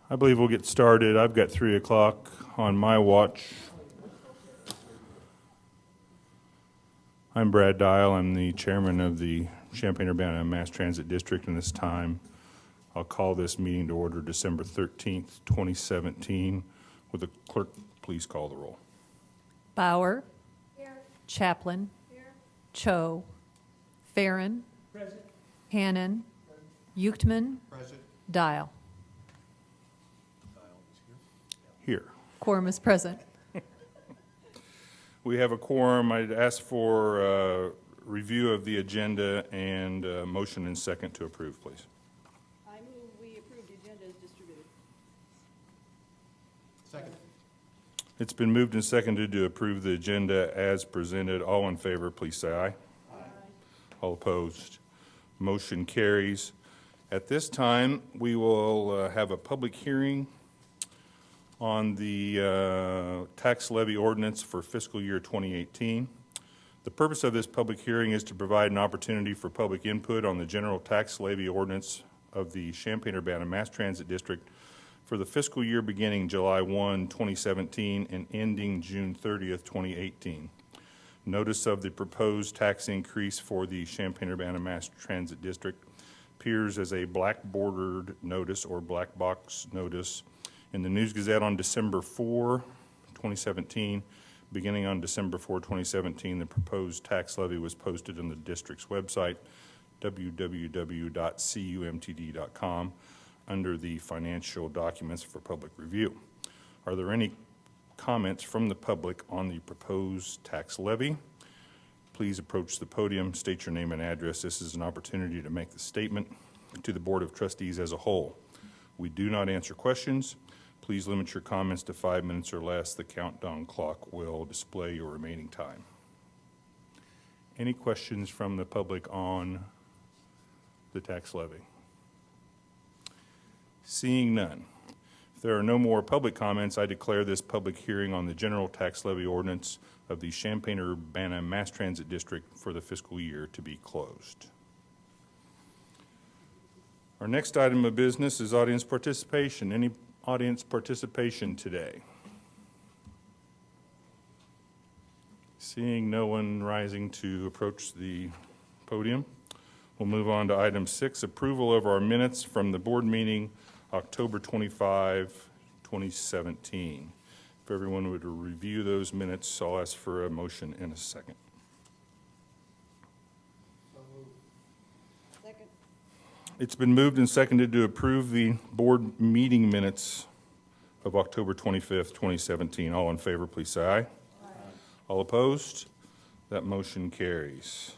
I believe we'll get started. I've got 3 o'clock on my watch. I'm Brad Dial. I'm the chairman of the Champaign-Urbana Mass Transit District, and this time I'll call this meeting to order December 13th, 2017. Would the clerk please call the roll? Bauer. Here. Chaplin. Here. Cho. Farron. Present. Hannon. Uchtman. Present. Dial. Here. Quorum is present. We have a quorum. I'd ask for review of the agenda and motion and second to approve, please. I move we approve the agenda as distributed. Second. It's been moved and seconded to approve the agenda as presented. All in favor, please say aye. Aye. All opposed. Motion carries. At this time, we will have a public hearing on the tax levy ordinance for fiscal year 2018. The purpose of this public hearing is to provide an opportunity for public input on the general tax levy ordinance of the Champaign-Urbana Mass Transit District for the fiscal year beginning July 1, 2017 and ending June 30th, 2018. Notice of the proposed tax increase for the Champaign-Urbana Mass Transit District appears as a black bordered notice or black box notice in the News Gazette on December 4, 2017. Beginning on December 4, 2017, the proposed tax levy was posted on the district's website, www.cumtd.com, under the financial documents for public review. Are there any comments from the public on the proposed tax levy? Please approach the podium, state your name and address. This is an opportunity to make the statement to the Board of Trustees as a whole. We do not answer questions. Please limit your comments to 5 minutes or less. The countdown clock will display your remaining time. Any questions from the public on the tax levy? Seeing none. If there are no more public comments, I declare this public hearing on the general tax levy ordinance of the Champaign-Urbana Mass Transit District for the fiscal year to be closed. Our next item of business is audience participation. Any audience participation today? Seeing no one rising to approach the podium, we'll move on to item 6, approval of our minutes from the board meeting October 25, 2017. If everyone would review those minutes, I'll ask for a motion in a second. Second. It's been moved and seconded to approve the board meeting minutes of October 25th, 2017. All in favor, please say aye. Aye. All opposed? That motion carries.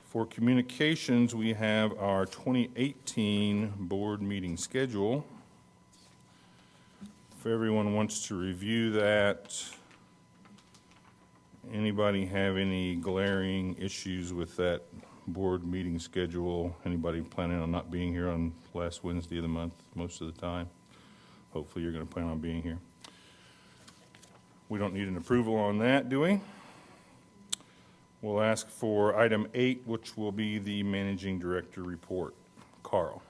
For communications, we have our 2018 board meeting schedule. If everyone wants to review that, anybody have any glaring issues with that board meeting schedule? Anybody planning on not being here on last Wednesday of the month most of the time? Hopefully you're going to plan on being here. We don't need an approval on that, do we? We'll ask for item 8, which will be the managing director report. Carl.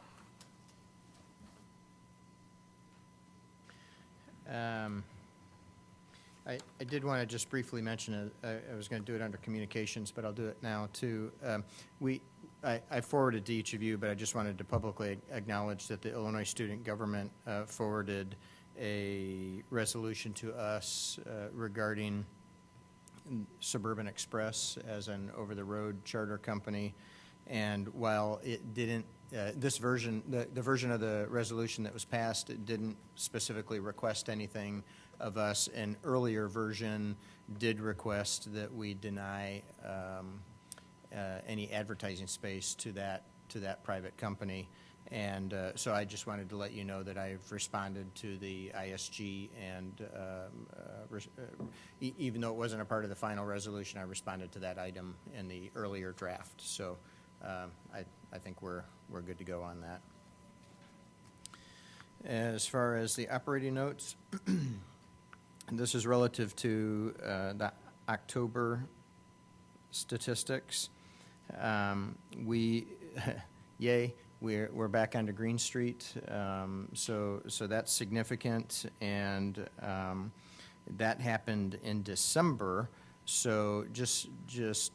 I did want to just briefly mention, I was going to do it under communications, but I'll do it now too. I forwarded to each of you, but I just wanted to publicly acknowledge that the Illinois student government forwarded a resolution to us regarding Suburban Express as an over-the-road charter company. And while it didn't, this version, the version of the resolution that was passed, it didn't specifically request anything of us. An earlier version did request that we deny any advertising space to that private company. And so I just wanted to let you know that I've responded to the ISG, and even though it wasn't a part of the final resolution, I responded to that item in the earlier draft. So I think we're good to go on that. As far as the operating notes, this is relative to the October statistics. Yay, we're back onto Green Street, so that's significant, and that happened in December. So just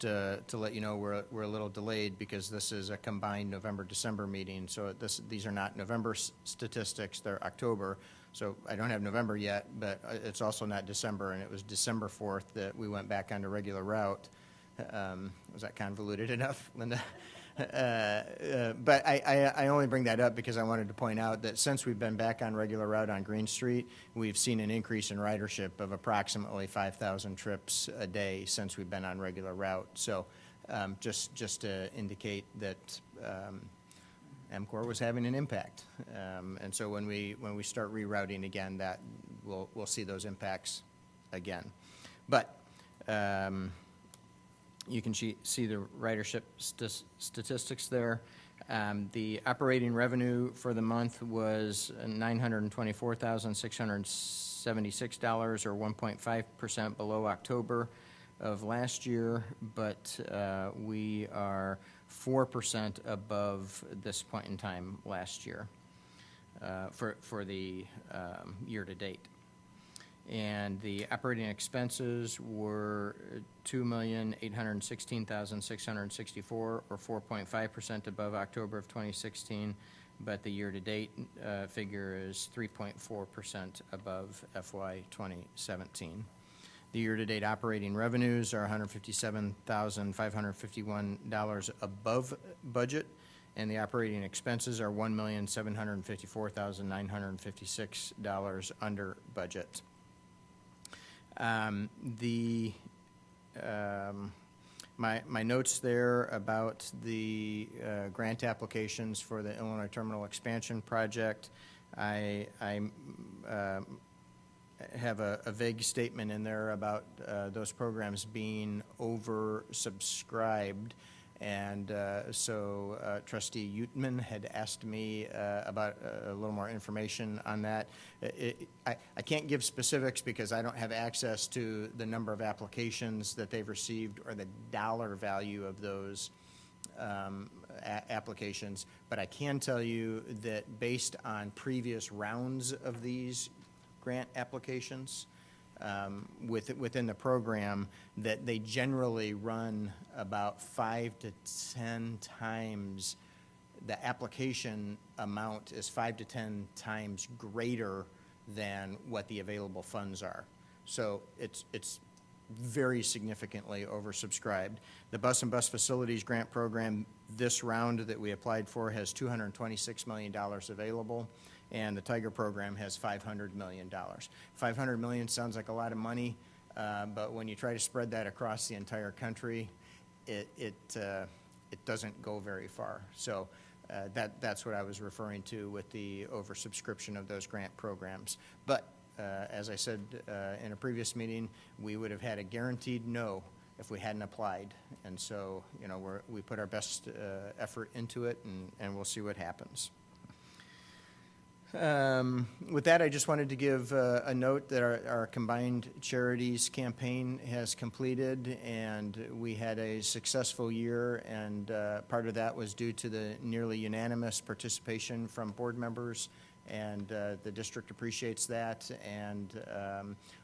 to let you know, we're a little delayed because this is a combined November-December meeting. So these are not November statistics; they're October. So I don't have November yet, but it's also not December, and it was December 4th that we went back onto regular route. Was that convoluted enough, Linda? But I only bring that up because I wanted to point out that since we've been back on regular route on Green Street, we've seen an increase in ridership of approximately 5,000 trips a day since we've been on regular route. So just to indicate that MCORE was having an impact. And so when we start rerouting again, that we'll see those impacts again. But you can see the ridership statistics there. The operating revenue for the month was $924,676, or 1.5% below October of last year, but we are 4% above this point in time last year for the year to date. And the operating expenses were $2,816,664, or 4.5% above October of 2016, but the year-to-date figure is 3.4% above FY 2017. The year-to-date operating revenues are $157,551 above budget, and the operating expenses are $1,754,956 under budget. My notes there about the grant applications for the Illinois Terminal Expansion Project, I have a vague statement in there about those programs being oversubscribed. And so Trustee Utman had asked me about a little more information on that. I can't give specifics because I don't have access to the number of applications that they've received or the dollar value of those applications, but I can tell you that based on previous rounds of these grant applications, within the program, that they generally run about 5 to 10 times, the application amount is 5 to 10 times greater than what the available funds are. So it's very significantly oversubscribed. The Bus and Bus Facilities Grant Program, this round that we applied for, has $226 million available, and the Tiger Program has $500 million. $500 million sounds like a lot of money, but when you try to spread that across the entire country, it doesn't go very far. So that's what I was referring to with the oversubscription of those grant programs. But as I said in a previous meeting, we would have had a guaranteed no if we hadn't applied. And so, you know, we put our best effort into it, and we'll see what happens. With that, I just wanted to give a note that our combined charities campaign has completed, and we had a successful year, and part of that was due to the nearly unanimous participation from board members, and the district appreciates that, and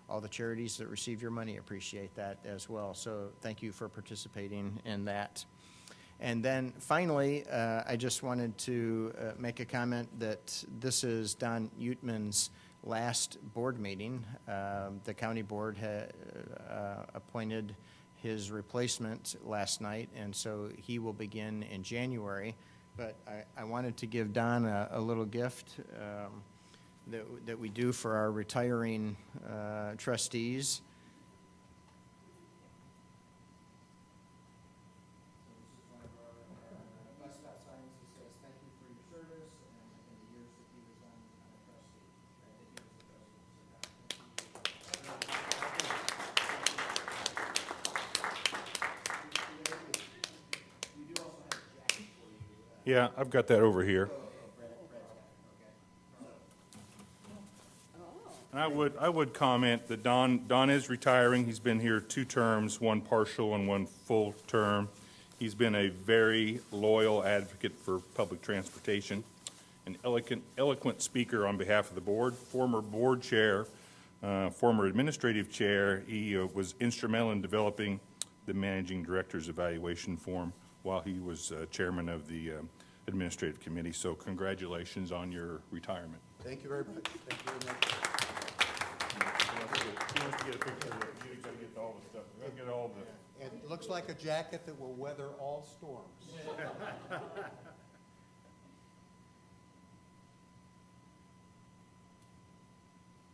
all the charities that receive your money appreciate that as well. So thank you for participating in that. And then finally, I just wanted to make a comment that this is Don Utman's last board meeting. The county board had appointed his replacement last night, and so he will begin in January. But I wanted to give Don a little gift that we do for our retiring trustees. Yeah, I've got that over here. And I would comment that Don is retiring. He's been here 2 terms, 1 partial and 1 full term. He's been a very loyal advocate for public transportation, an eloquent speaker on behalf of the board, former board chair, former administrative chair. He was instrumental in developing the managing director's evaluation form while he was chairman of the administrative committee. So congratulations on your retirement. Thank you very much. Thank you very much. He wants to get a picture of it. You gotta get all the stuff. We gotta get all the. And it looks like a jacket that will weather all storms.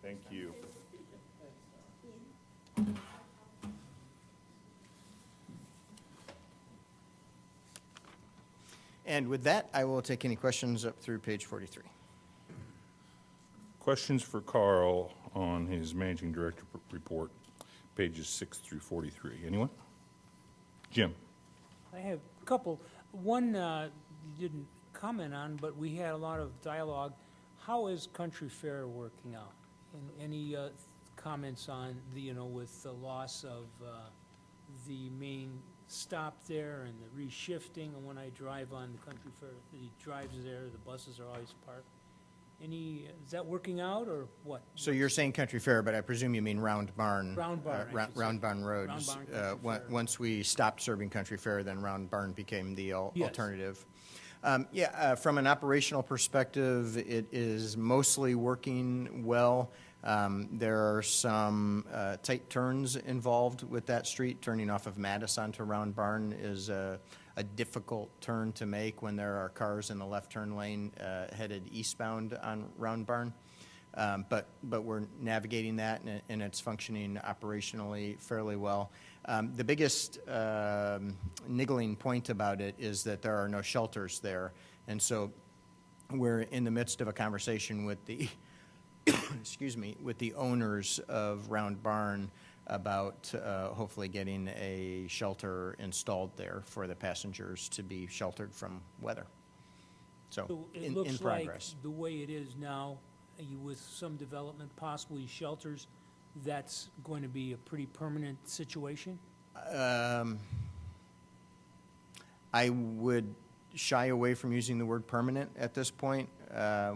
Thank you. And with that, I will take any questions up through page 43. Questions for Carl on his managing director report, pages 6 through 43. Anyone? Jim? I have a couple. One you didn't comment on, but we had a lot of dialogue. How is Country Fair working out? And any comments on the, with the loss of the main stop there and the reshifting? And when I drive on the Country Fair, the drives there, the buses are always parked. Is that working out or what? So you're saying Country Fair, but I presume you mean Round Barn. Round Barn, I should say. Round Barn Roads. Round Barn Country Fair. Once we stopped serving Country Fair, then Round Barn became the Yes. alternative. From an operational perspective, it is mostly working well. There are some tight turns involved with that street. Turning off of Madison to Round Barn is a difficult turn to make when there are cars in the left turn lane headed eastbound on Round Barn. But we're navigating that, and it's functioning operationally fairly well. The biggest niggling point about it is that there are no shelters there. And so we're in the midst of a conversation with the with the owners of Round Barn about hopefully getting a shelter installed there for the passengers to be sheltered from weather. So, So it in looks progress. like the way it is now, with some development, possibly shelters, that's going to be a pretty permanent situation? I would shy away from using the word permanent at this point.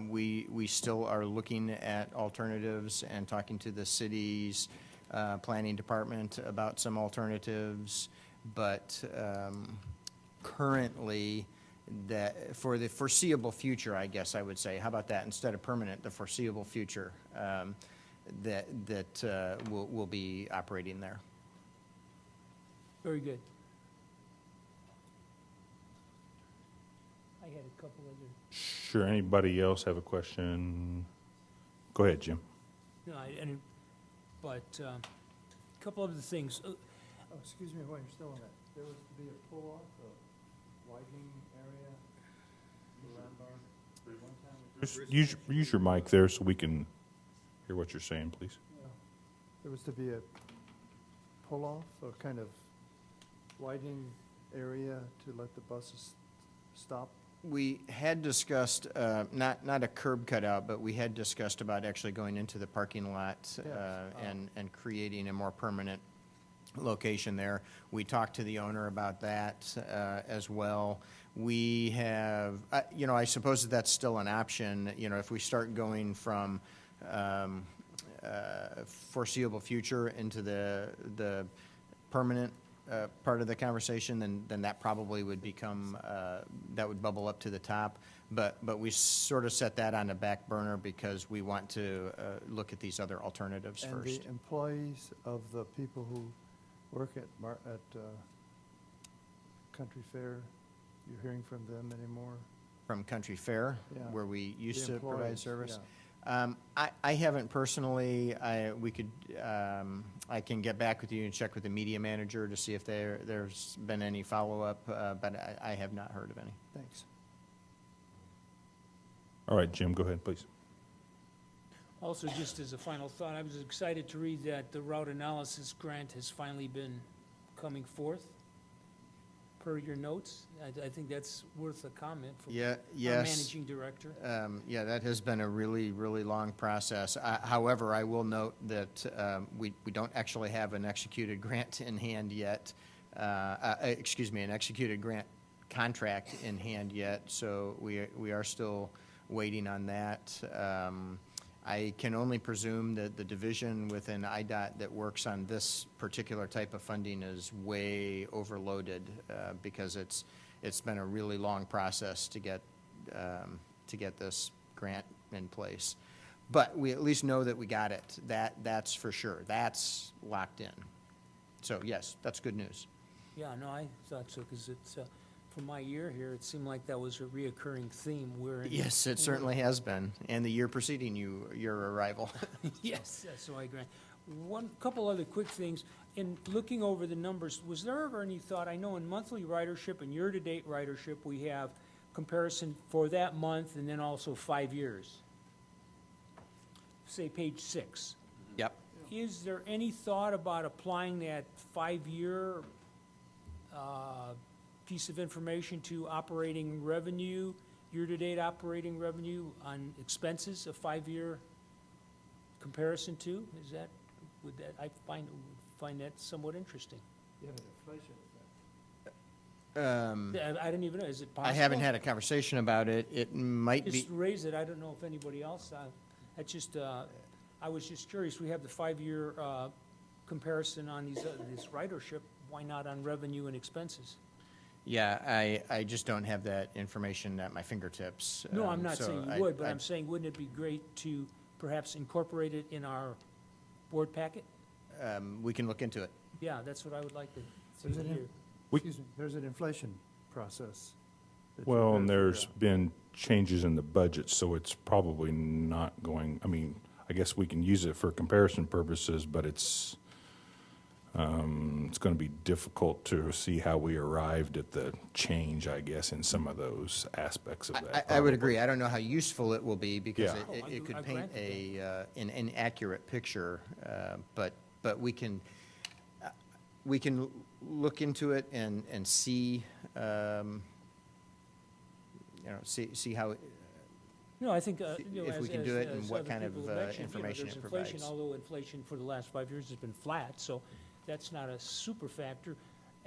We still are looking at alternatives and talking to the city's planning department about some alternatives, but currently, that for the foreseeable future, I guess I would say, how about that, instead of permanent, the foreseeable future, we'll be operating there. Very good. I had a couple other, Sure. Anybody else have a question? Go ahead, Jim. no, but a couple other things. Oh, excuse me, while you're still on that, there was to be a pull-off, a widening area around Barn. Just use your mic there so we can hear what you're saying, please. There was to be a pull-off, a kind of widening area to let the buses stop. We had discussed, not a curb cutout, but we had discussed about actually going into the parking lot and creating a more permanent location there. We talked to the owner about that as well. We have, I suppose that's still an option. If we start going from foreseeable future into the permanent part of the conversation, then that probably would become, that would bubble up to the top. But we sort of set that on the back burner because we want to look at these other alternatives And first. the employees of the people who work at Country Fair, you're hearing from them anymore? From Country Fair, Yeah. where we used The to provide employees, service. yeah. I haven't personally. I can get back with you and check with the media manager to see if there's been any follow-up, but I have not heard of any. Thanks. All right, Jim, go ahead, please. Also, just as a final thought, I was excited to read that the route analysis grant has finally been coming forth, per your notes. I think that's worth a comment from Yeah, our yes. managing director. Yeah, that has been a really, really long process. However, I will note that we don't actually have an executed grant in hand yet. an executed grant contract in hand yet, so we are still waiting on that. I can only presume that the division within IDOT that works on this particular type of funding is way overloaded, because it's been a really long process to get this grant in place. But we at least know that we got it. That's for sure. That's locked in. So yes, that's good news. Yeah, no, I thought so, because it's, for my year here, it seemed like that was a reoccurring theme. Yes, it certainly has been, and the year preceding your arrival. Yes, so I agree. Couple other quick things. In looking over the numbers, was there ever any thought, I know in monthly ridership and year-to-date ridership, we have comparison for that month and then also 5 years. Say page 6. Yep. Is there any thought about applying that 5-year piece of information to operating revenue, year-to-date operating revenue on expenses, a 5-year comparison to? I find that somewhat interesting. You have an inflation effect. I didn't even know, is it possible? I haven't had a conversation about it. It might be. Just raise it, I don't know if anybody else, that's just, I was just curious, we have the 5-year comparison on this ridership, why not on revenue and expenses? Yeah, I just don't have that information at my fingertips. No, I'm not so saying you would, but I'm saying, wouldn't it be great to perhaps incorporate it in our board packet? We can look into it. Yeah, that's what I would like to There's see an, here. excuse me, there's an inflation process. that you Well, go and through there's that. been changes in the budget, so it's probably not going, I mean, I guess we can use it for comparison purposes, but it's going to be difficult to see how we arrived at the change, I guess, in some of those aspects of that. I would probably. agree. I don't know how useful it will be because Yeah. it could I paint grant an inaccurate picture, but we can look into it and see, see how, No, I think, if we can do it and what kind of information there's it inflation, provides. although inflation for the last 5 years has been flat, so that's not a super factor.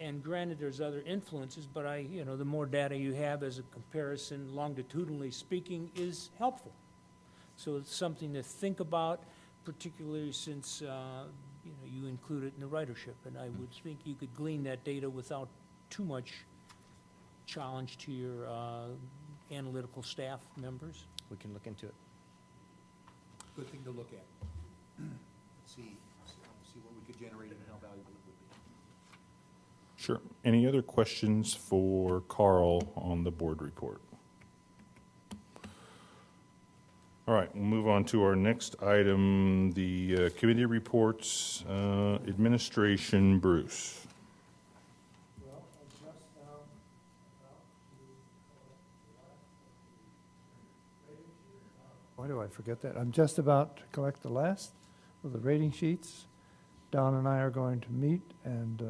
And granted, there's other influences, but the more data you have as a comparison, longitudinally speaking, is helpful. So it's something to think about, particularly since, you include it in the ridership. And I would think you could glean that data without too much challenge to your analytical staff members. We can look into it. Good thing to look at. See what we could generate and how valuable it would be. Sure. Any other questions for Carl on the board report? All right, we'll move on to our next item, the committee reports, administration. Bruce. Why do I forget that? I'm just about to collect the last of the rating sheets. Don and I are going to meet and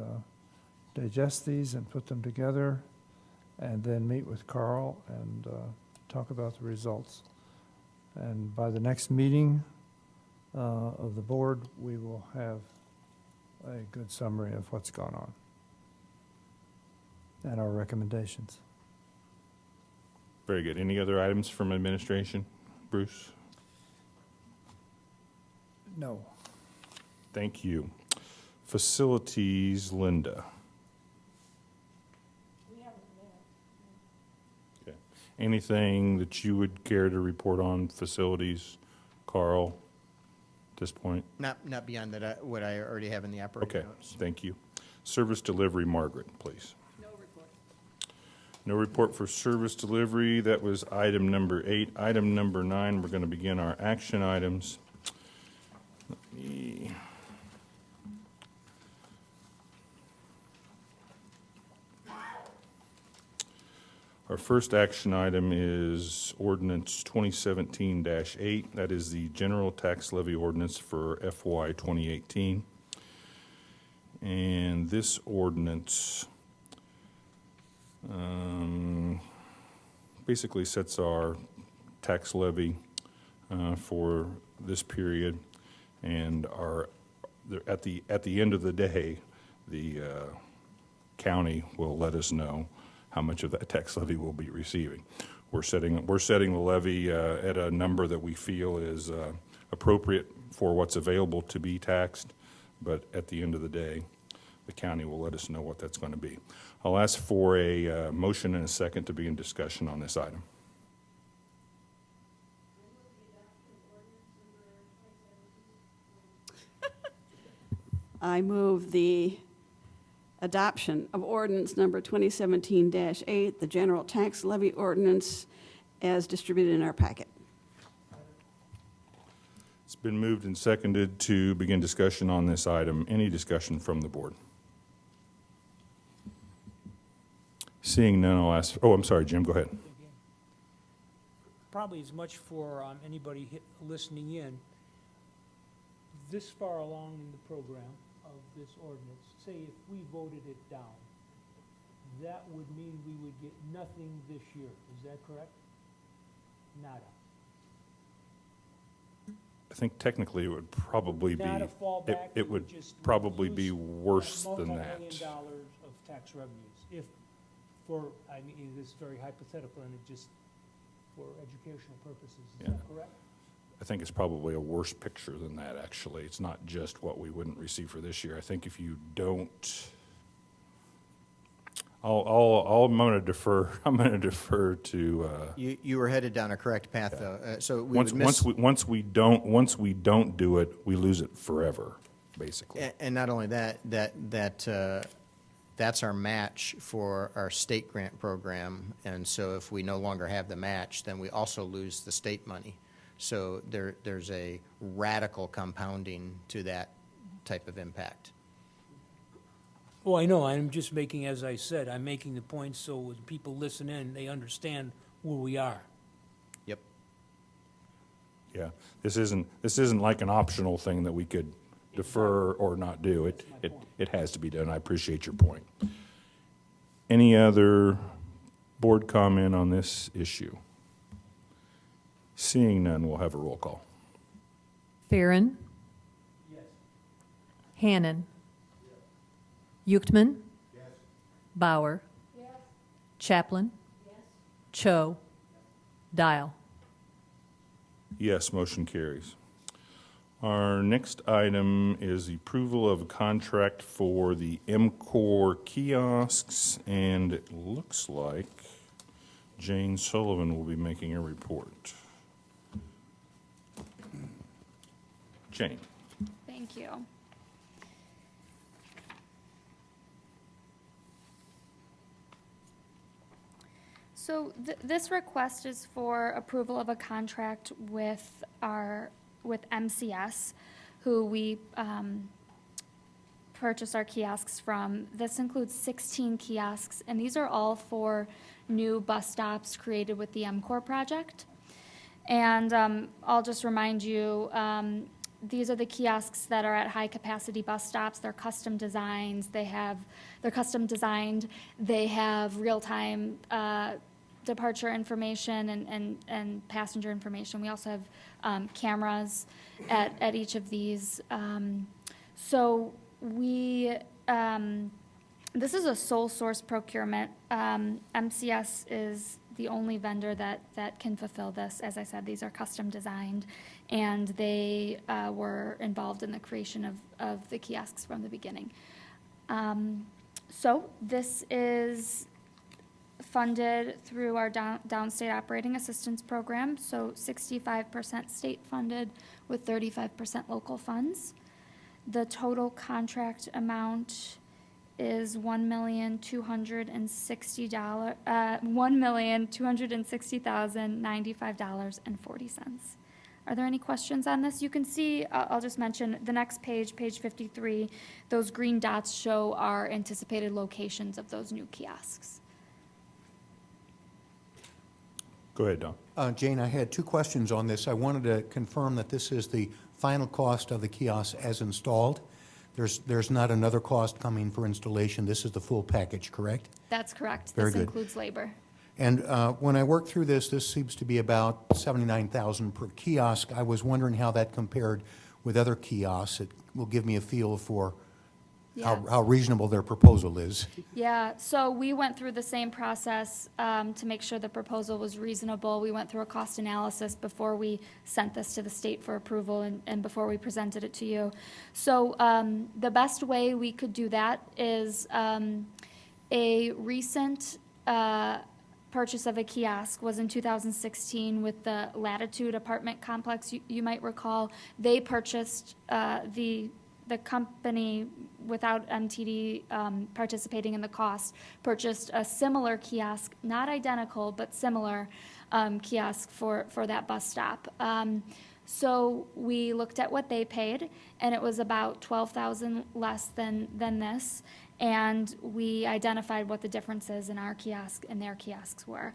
digest these and put them together, and then meet with Carl and talk about the results. And by the next meeting of the board, we will have a good summary of what's gone on and our recommendations. Very good. Any other items from administration? Bruce? No. Thank you. Facilities, Linda. Okay. Anything that you would care to report on facilities, Carl, at this point? Not beyond that, what I already have in the operating Okay, notes. thank you. Service delivery, Margaret, please. No report. No report for service delivery. That was item number 8. Item number 9, we're going to begin our action items. Let me... Our first action item is ordinance 2017-8. That is the general tax levy ordinance for FY 2018. And this ordinance basically sets our tax levy for this period, and at the end of the day, the county will let us know how much of that tax levy we'll be receiving. We're setting the levy at a number that we feel is appropriate for what's available to be taxed, but at the end of the day, the county will let us know what that's going to be. I'll ask for a motion and a second to begin discussion on this item. I move the adoption of ordinance number 2017-8, the general tax levy ordinance, as distributed in our packet. It's been moved and seconded to begin discussion on this item. Any discussion from the board? Seeing none, I'll ask, oh, I'm sorry, Jim, go ahead. Probably as much for anybody listening in, this far along in the program of this ordinance, say if we voted it down, that would mean we would get nothing this year. Is that correct? Nada. I think technically it would probably be, Not a fallback. it would just probably lose be worse than that. $multi-million of tax revenues. If, I mean, this is very hypothetical and it just for educational purposes. Is that correct? I think it's probably a worse picture than that, actually. It's not just what we wouldn't receive for this year. I think if you don't, I'm going to defer to. You were headed down a correct path, though. So we Once would miss. once we don't do it, we lose it forever, basically. And not only that, that's our match for our state grant program. And so if we no longer have the match, then we also lose the state money. So there's a radical compounding to that type of impact. Well, I know, I'm just making, as I said, I'm making the point so when people listen in, they understand where we are. Yep. Yeah, this isn't like an optional thing that we could defer or not do. It has to be done. I appreciate your point. Any other board comment on this issue? Seeing none, we'll have a roll call. Farren. Yes. Hannan. Uchtman. Bauer. Chaplin. Cho. Dial. Yes, motion carries. Our next item is the approval of a contract for the MCORE kiosks, and it looks like Jane Sullivan will be making a report. Jane. Thank you. So this request is for approval of a contract with MCS, who we purchase our kiosks from. This includes 16 kiosks, and these are all for new bus stops created with the MCORE project. And I'll just remind you, these are the kiosks that are at high-capacity bus stops. They're custom designs. They're custom designed. They have real-time departure information and passenger information. We also have cameras at each of these. So we, this is a sole source procurement. MCS is the only vendor that can fulfill this. As I said, these are custom designed, and they were involved in the creation of the kiosks from the beginning. So this is funded through our downstate operating assistance program, so 65% state funded with 35% local funds. The total contract amount is $1,260,095.40. Are there any questions on this? You can see, I'll just mention, the next page, page 53, those green dots show our anticipated locations of those new kiosks. Go ahead, Don. Jane, I had two questions on this. I wanted to confirm that this is the final cost of the kiosk as installed. There's not another cost coming for installation. This is the full package, correct? That's correct. Very This good. includes labor. And when I worked through this seems to be about $79,000 per kiosk. I was wondering how that compared with other kiosks. It will give me a feel for Yeah. how reasonable their proposal is. Yeah, so we went through the same process to make sure the proposal was reasonable. We went through a cost analysis before we sent this to the state for approval and before we presented it to you. So the best way we could do that is a recent purchase of a kiosk was in 2016 with the Latitude apartment complex. You might recall they purchased the company, without MTD participating in the cost, purchased a similar kiosk, not identical, but similar kiosk for that bus stop. So we looked at what they paid, and it was about $12,000 less than this, and we identified what the differences in our kiosk and their kiosks were.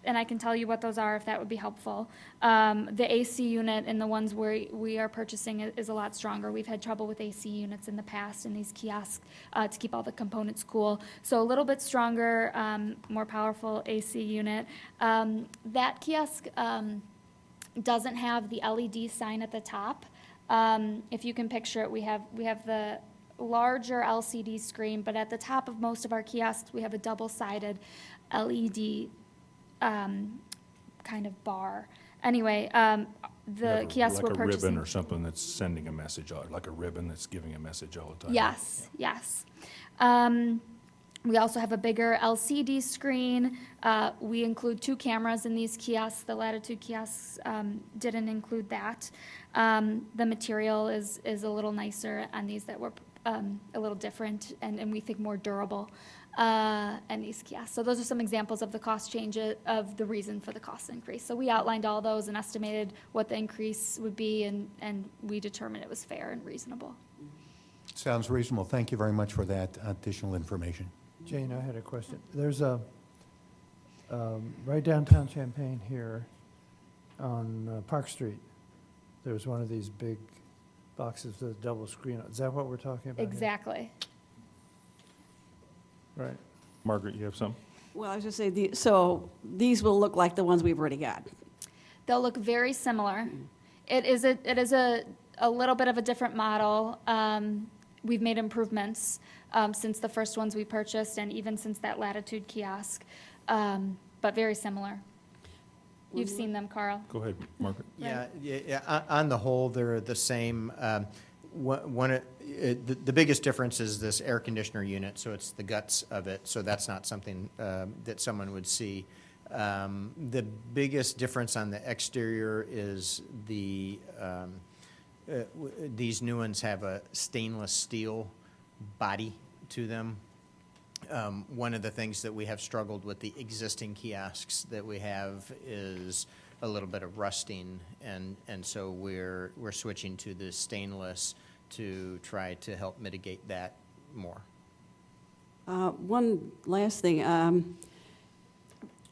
And I can tell you what those are if that would be helpful. The AC unit in the ones we are purchasing is a lot stronger. We've had trouble with AC units in the past in these kiosks to keep all the components cool. So a little bit stronger, more powerful AC unit. That kiosk doesn't have the LED sign at the top. If you can picture it, we have the larger LCD screen, but at the top of most of our kiosks, we have a double-sided LED kind of bar. Anyway, the kiosks were Like a ribbon purchasing. or something that's sending a message, like a ribbon that's giving a message all the time. Yes, yes. We also have a bigger LCD screen. We include 2 cameras in these kiosks. The Latitude kiosks didn't include that. The material is a little nicer on these that were a little different and we think more durable in these kiosks. So those are some examples of the cost change of the reason for the cost increase. So we outlined all those and estimated what the increase would be, and we determined it was fair and reasonable. Sounds reasonable. Thank you very much for that additional information. Jane, I had a question. There's a, right downtown Champaign here on Park Street, there's one of these big boxes with a double screen. Is that what we're talking about here? Exactly. Right. Margaret, you have some? Well, I was just saying, so these will look like the ones we've already got. They'll look very similar. It is a little bit of a different model. We've made improvements since the first ones we purchased and even since that Latitude kiosk, but very similar. You've seen them, Carl. Go ahead, Margaret. Yeah. On the whole, they're the same. The biggest difference is this air conditioner unit, so it's the guts of it, so that's not something that someone would see. The biggest difference on the exterior is these new ones have a stainless steel body to them. One of the things that we have struggled with the existing kiosks that we have is a little bit of rusting, and so we're switching to the stainless to try to help mitigate that more. One last thing.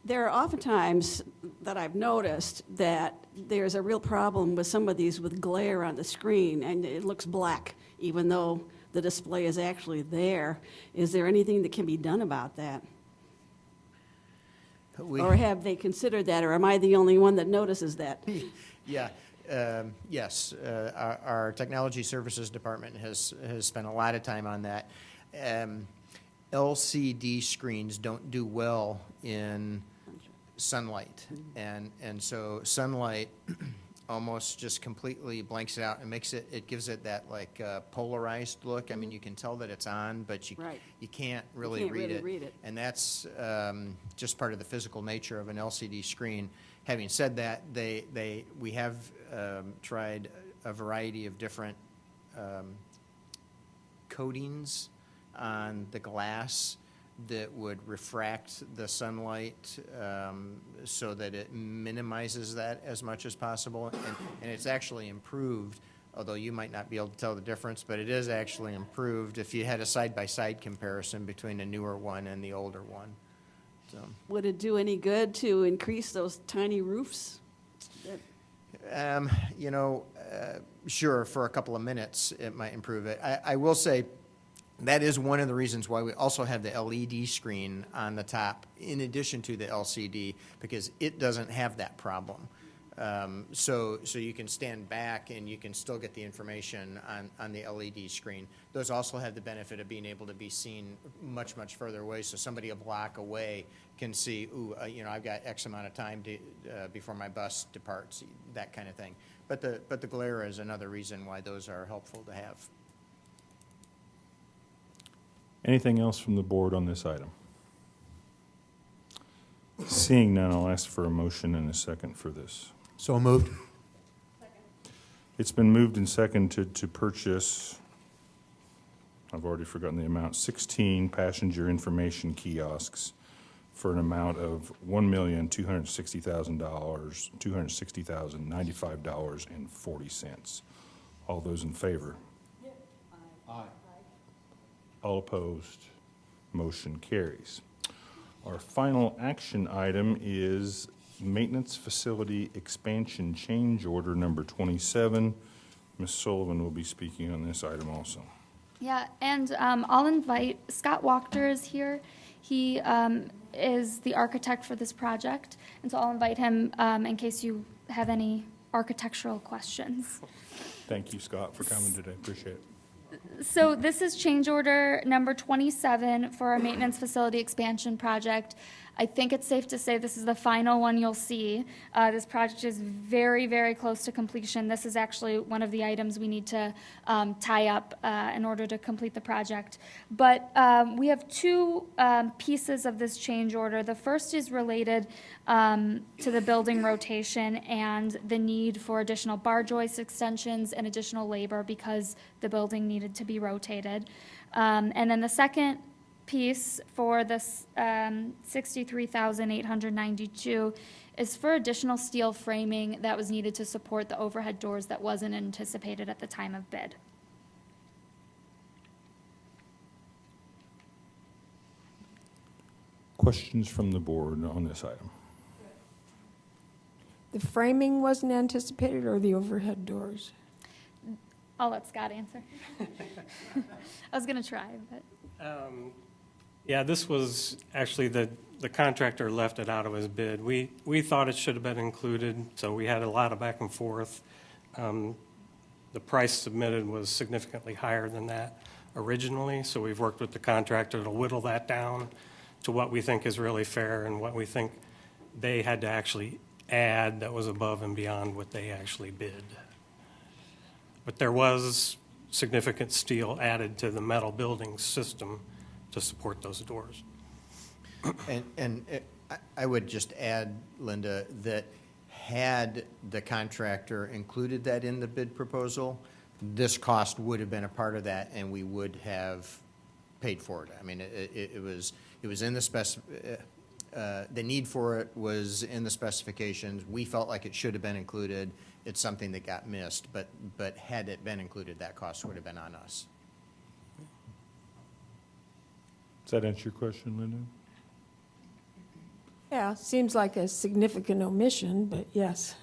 There are oftentimes that I've noticed that there's a real problem with some of these with glare on the screen, and it looks black, even though the display is actually there. Is there anything that can be done about that? Or have they considered that, or am I the only one that notices that? Yeah. Yes. Our technology services department has spent a lot of time on that. LCD screens don't do well in sunlight, and so sunlight almost just completely blanks it out and gives it that like polarized look. I mean, you can tell that it's on, but you can't really read it. And that's just part of the physical nature of an LCD screen. Having said that, we have tried a variety of different coatings on the glass that would refract the sunlight so that it minimizes that as much as possible. And it's actually improved, although you might not be able to tell the difference, but it is actually improved if you had a side-by-side comparison between a newer one and the older one. So. Would it do any good to increase those tiny roofs? Sure, for a couple of minutes it might improve it. I will say that is one of the reasons why we also have the LED screen on the top in addition to the LCD, because it doesn't have that problem. So you can stand back and you can still get the information on the LED screen. Those also have the benefit of being able to be seen much, much further away. So somebody a block away can see, ooh, I've got X amount of time to, before my bus departs, that kind of thing. But the glare is another reason why those are helpful to have. Anything else from the board on this item? Seeing none, I'll ask for a motion and a second for this. So moved. It's been moved and seconded to purchase, I've already forgotten the amount, 16 passenger information kiosks for an amount of $1,260,000, $260,095.40. All those in favor? Aye. All opposed? Motion carries. Our final action item is Maintenance Facility Expansion Change Order Number 27. Ms. Sullivan will be speaking on this item also. Yeah, and I'll invite, Scott Wachter is here. He is the architect for this project, and so I'll invite him in case you have any architectural questions. Thank you, Scott, for coming today. Appreciate it. So this is change order number 27 for our maintenance facility expansion project. I think it's safe to say this is the final one you'll see. This project is very, very close to completion. This is actually one of the items we need to tie up in order to complete the project. But we have two pieces of this change order. The first is related to the building rotation and the need for additional bar joist extensions and additional labor because the building needed to be rotated. And then the second piece for this $63,892 is for additional steel framing that was needed to support the overhead doors that wasn't anticipated at the time of bid. Questions from the board on this item? The framing wasn't anticipated, or the overhead doors? I'll let Scott answer. I was going to try, but. Yeah, this was actually the contractor left it out of his bid. We thought it should have been included, so we had a lot of back and forth. The price submitted was significantly higher than that originally, so we've worked with the contractor to whittle that down to what we think is really fair and what we think they had to actually add that was above and beyond what they actually bid. But there was significant steel added to the metal building system to support those doors. I would just add, Linda, that had the contractor included that in the bid proposal, this cost would have been a part of that, and we would have paid for it. I mean, it was in the the need for it was in the specifications. We felt like it should have been included. It's something that got missed, but had it been included, that cost would have been on us. Does that answer your question, Linda? Yeah, seems like a significant omission, but yes.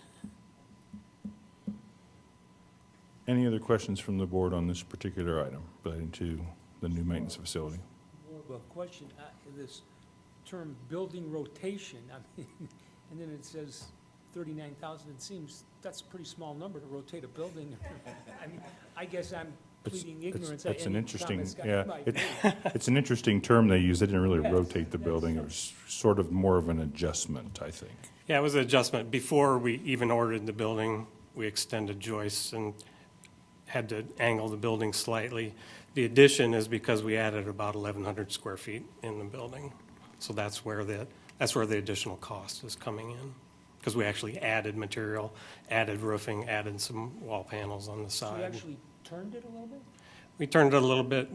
Any other questions from the board on this particular item relating to the new maintenance facility? More of a question, this term building rotation, I mean, and then it says 39,000, it seems that's a pretty small number to rotate a building. I mean, I guess I'm pleading ignorance. It's an Any interesting, comments, Scott? yeah, Right. it's an interesting term they use. They didn't really Yes, rotate the building. It was sort of more of an adjustment, I think. Yeah, it was an adjustment. Before we even ordered the building, we extended joists and had to angle the building slightly. The addition is because we added about 1,100 square feet in the building. So that's where the additional cost is coming in, because we actually added material, added roofing, added some wall panels on the So you side. actually turned it a little bit? We turned it a little bit.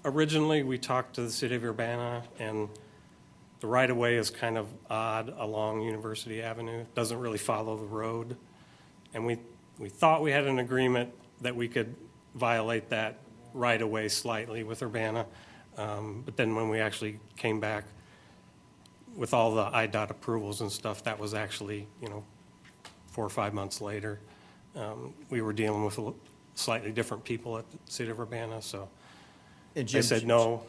Originally, we talked to the city of Urbana, and the right-of-way is kind of odd along University Avenue. It doesn't really follow the road. And we thought we had an agreement that we could violate that right-of-way slightly with Urbana. But then when we actually came back with all the IDOT approvals and stuff, that was actually, 4 or 5 months later. We were dealing with slightly different people at the city of Urbana, so And they Jim, said no.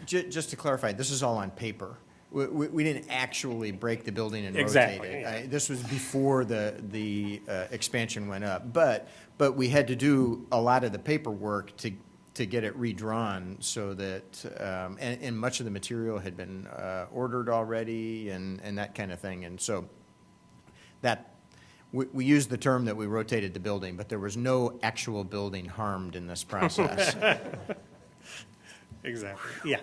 Just to clarify, this is all on paper. we didn't actually break the building and Exactly, rotate it. yeah. This was before the expansion went up. But we had to do a lot of the paperwork to get it redrawn so that, and much of the material had been ordered already and that kind of thing. And so we used the term that we rotated the building, but there was no actual building harmed in this process. Exactly, yeah.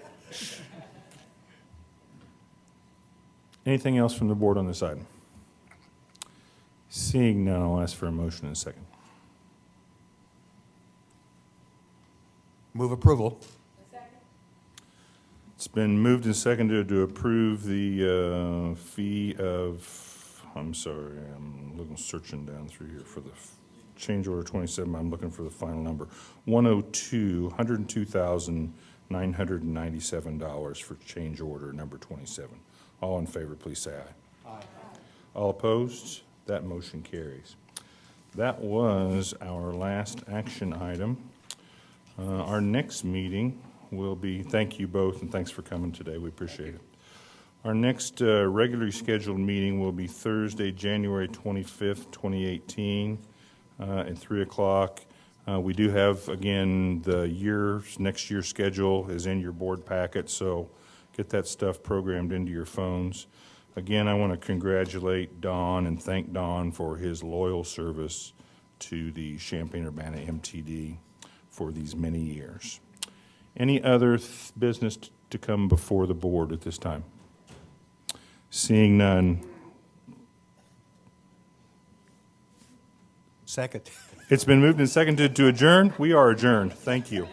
Anything else from the board on this item? Seeing none, I'll ask for a motion in a second. Move approval. It's been moved and seconded to approve the fee of, I'm sorry, I'm searching down through here for the change order 27. I'm looking for the final number. $102,997 for change order number 27. All in favor, please say aye. Aye. All opposed? That motion carries. That was our last action item. Our next meeting will be, thank you both, and thanks for coming today. We appreciate it. Our next regularly scheduled meeting will be Thursday, January 25th, 2018, at 3 o'clock. We do have, again, the next year's schedule is in your board packet, so get that stuff programmed into your phones. Again, I want to congratulate Don and thank Don for his loyal service to the Champaign-Urbana MTD for these many years. Any other business to come before the board at this time? Seeing none. Second. It's been moved and seconded to adjourn. We are adjourned. Thank you.